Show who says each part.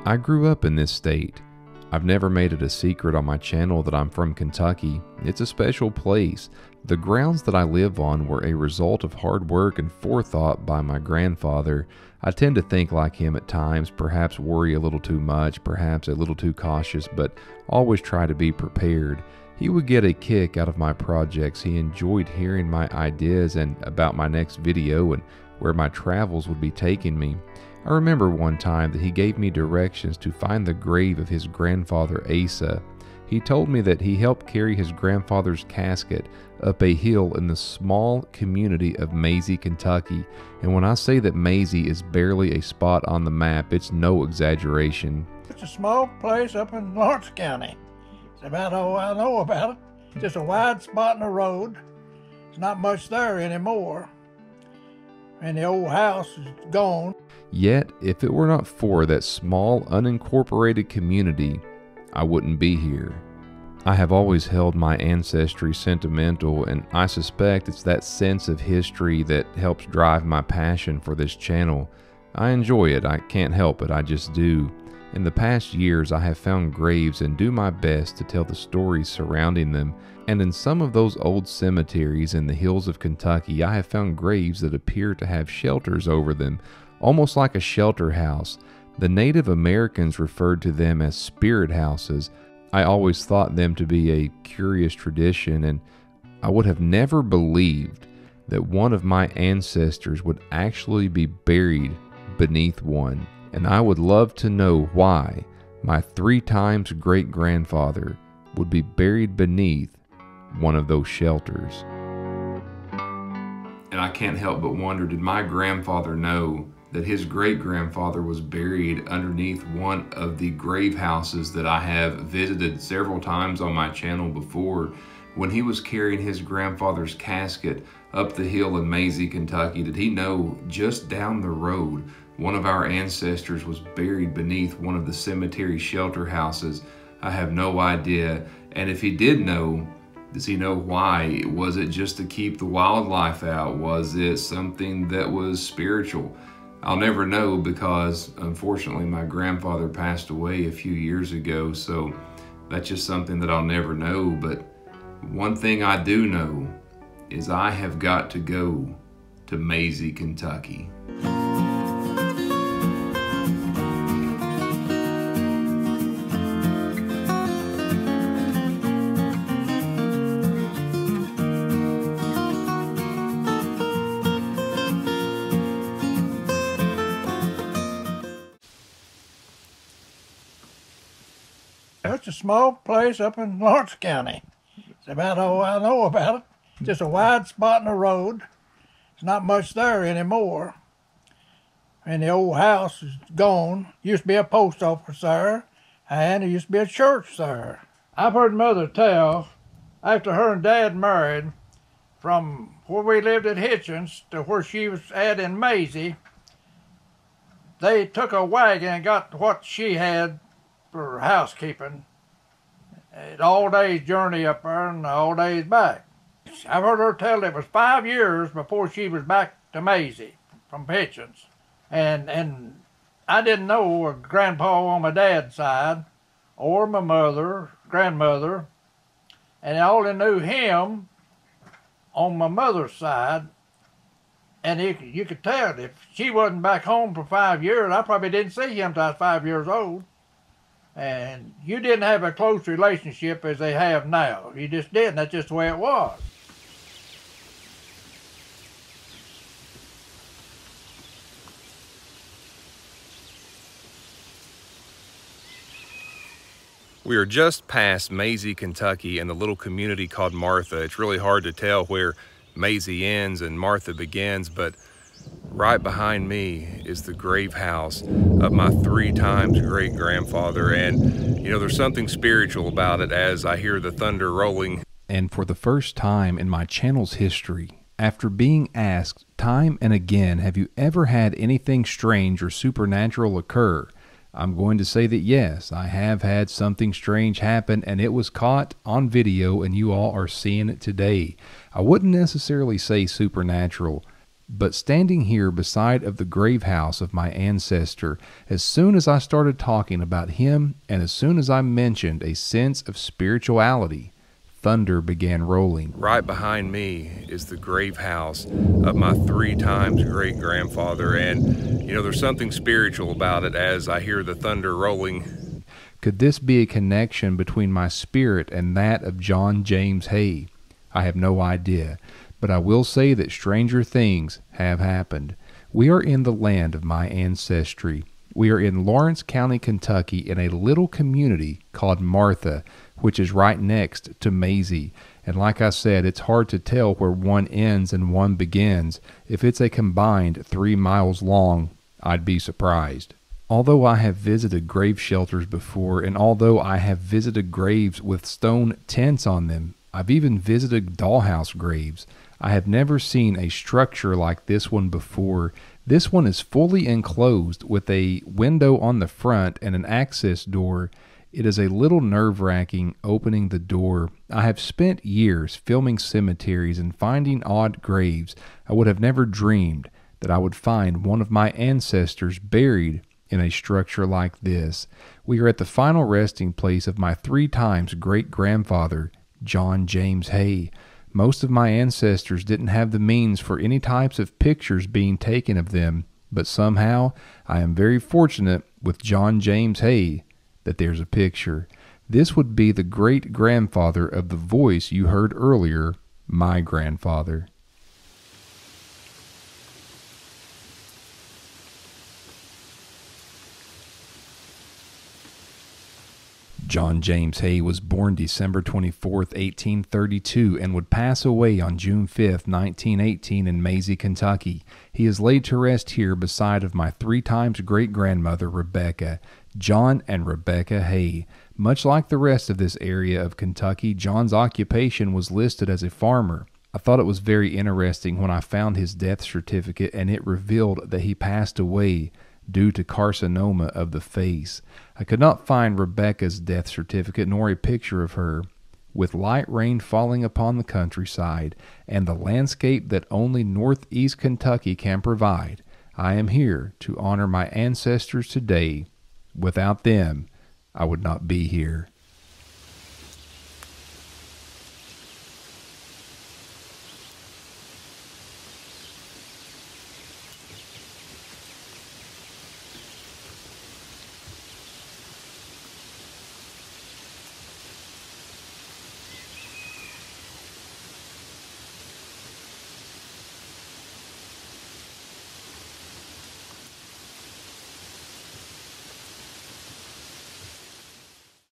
Speaker 1: I grew up in this state. I've never made it a secret on my channel that I'm from Kentucky. It's a special place. The grounds that I live on were a result of hard work and forethought by my grandfather. I tend to think like him at times, perhaps worry a little too much, perhaps a little too cautious, but always try to be prepared. He would get a kick out of my projects. He enjoyed hearing my ideas and about my next video and where my travels would be taking me. I remember one time that he gave me directions to find the grave of his grandfather Asa. He told me that he helped carry his grandfather's casket up a hill in the small community of Maisie, Kentucky. And when I say that Maisie is barely a spot on the map, it's no exaggeration.
Speaker 2: It's a small place up in Lawrence County. It's about all I know about it. Just a wide spot in the road. There's not much there anymore. And the old house is gone.
Speaker 1: Yet, if it were not for that small, unincorporated community, I wouldn't be here. I have always held my ancestry sentimental, and I suspect it's that sense of history that helps drive my passion for this channel. I enjoy it, I can't help it, I just do. In the past years, I have found graves and do my best to tell the stories surrounding them, and in some of those old cemeteries in the hills of Kentucky, I have found graves that appear to have shelters over them, almost like a shelter house. The Native Americans referred to them as spirit houses. I always thought them to be a curious tradition, and I would have never believed that one of my ancestors would actually be buried beneath one. And I would love to know why my 3 times great-grandfather would be buried beneath one of those shelters. And I can't help but wonder, did my grandfather know that his great-grandfather was buried underneath one of the grave houses that I have visited several times on my channel before? When he was carrying his grandfather's casket up the hill in Maisie, Kentucky, did he know just down the road one of our ancestors was buried beneath one of the cemetery shelter houses? I have no idea. And if he did know, does he know why? Was it just to keep the wildlife out? Was it something that was spiritual? I'll never know, because unfortunately my grandfather passed away a few years ago, so that's just something that I'll never know. But one thing I do know is I have got to go to Maisie, Kentucky.
Speaker 2: It's a small place up in Lawrence County. It's about all I know about it. Just a wide spot in the road. There's not much there anymore. And the old house is gone. Used to be a post office there, and there used to be a church there. I've heard Mother tell, after her and Dad married, from where we lived at Hitchens to where she was at in Maisie, they took a wagon and got what she had for housekeeping. An all-day journey up there and all days back. I've heard her tell it was 5 years before she was back to Maisie from Hitchens. And I didn't know a grandpa on my dad's side or my mother, grandmother, and I only knew him on my mother's side. And you could tell if she wasn't back home for 5 years, I probably didn't see him till I was 5 years old. And you didn't have a close relationship as they have now. You just didn't. That's just the way it was.
Speaker 1: We are just past Maisie, Kentucky, in the little community called Martha. It's really hard to tell where Maisie ends and Martha begins, but right behind me is the grave house of my 3 times great-grandfather. And, you know, there's something spiritual about it as I hear the thunder rolling. And for the first time in my channel's history, after being asked time and again, have you ever had anything strange or supernatural occur? I'm going to say that yes, I have had something strange happen, and it was caught on video and you all are seeing it today. I wouldn't necessarily say supernatural. But standing here beside of the grave house of my ancestor, as soon as I started talking about him and as soon as I mentioned a sense of spirituality, thunder began rolling. Right behind me is the grave house of my 3 times great-grandfather, and there's something spiritual about it as I hear the thunder rolling. Could this be a connection between my spirit and that of John James Hay? I have no idea, but I will say that stranger things have happened. We are in the land of my ancestry. We are in Lawrence County, Kentucky, in a little community called Martha, which is right next to Maisie. And like I said, it's hard to tell where one ends and one begins. If it's a combined 3 miles long, I'd be surprised. Although I have visited grave shelters before, and although I have visited graves with stone tents on them, I've even visited dollhouse graves, I have never seen a structure like this one before. This one is fully enclosed with a window on the front and an access door. It is a little nerve-wracking opening the door. I have spent years filming cemeteries and finding odd graves. I would have never dreamed that I would find one of my ancestors buried in a structure like this. We are at the final resting place of my 3 times great-grandfather, John James Hay. Most of my ancestors didn't have the means for any types of pictures being taken of them, but somehow I am very fortunate with John James Hay that there's a picture. This would be the great-grandfather of the voice you heard earlier, my grandfather. John James Hay was born December 24, 1832, and would pass away on June 5, 1918 in Maisie, Kentucky. He is laid to rest here beside of my 3 times great-grandmother, Rebecca. John and Rebecca Hay. Much like the rest of this area of Kentucky, John's occupation was listed as a farmer. I thought it was very interesting when I found his death certificate, and it revealed that he passed away due to carcinoma of the face. I could not find Rebecca's death certificate nor a picture of her. With light rain falling upon the countryside and the landscape that only northeast Kentucky can provide, I am here to honor my ancestors today. Without them, I would not be here.